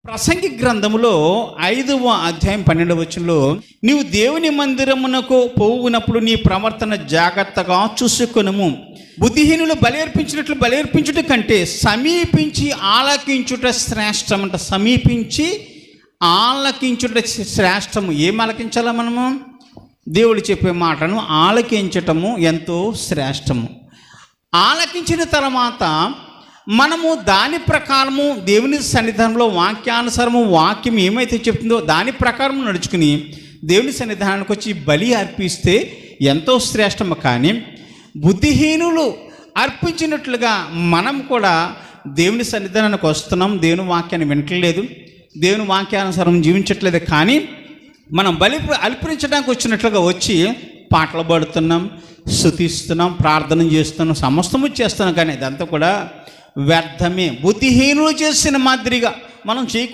ప్రసంగి గ్రంథములో 5వ అధ్యాయం 12వ వచనంలో, నీవు దేవుని మందిరమునకు పోవునప్పుడు నీ ప్రవర్తన జాగ్రత్తగా చూసుకొనుము. బుద్ధిహీనులు బలి అర్పించుట కంటే సమీపించి ఆలకించుట శ్రేష్టమంట. సమీపించి ఆలకించుట శ్రేష్టము. ఏం ఆలకించాలా మనము? దేవుడు చెప్పే మాటను ఆలకించటము ఎంతో శ్రేష్టము. ఆలకించిన తర్వాత మనము దాని ప్రకారము దేవుని సన్నిధానంలో వాక్యానుసారము వాక్యం ఏమైతే చెప్తుందో దాని ప్రకారం నడుచుకుని దేవుని సన్నిధానానికి వచ్చి బలి అర్పిస్తే ఎంతో శ్రేష్టము. కానీ బుద్ధిహీనులు అర్పించినట్లుగా మనం కూడా దేవుని సన్నిధానానికి వస్తున్నాం, దేవుని వాక్యాన్ని వినట్లేదు, దేవుని వాక్యానుసారం జీవించట్లేదు. కానీ మనం బలి అర్పించడానికి వచ్చినట్లుగా వచ్చి పాటలు పాడుతున్నాం, స్తుతిస్తున్నాం, ప్రార్థన చేస్తున్నాం, సమస్తము చేస్తున్నాం. కానీ ఇదంతా కూడా వ్యర్థమే. బుద్ధిహీనులు చేసిన మాదిరిగా మనం చేయకూడదు.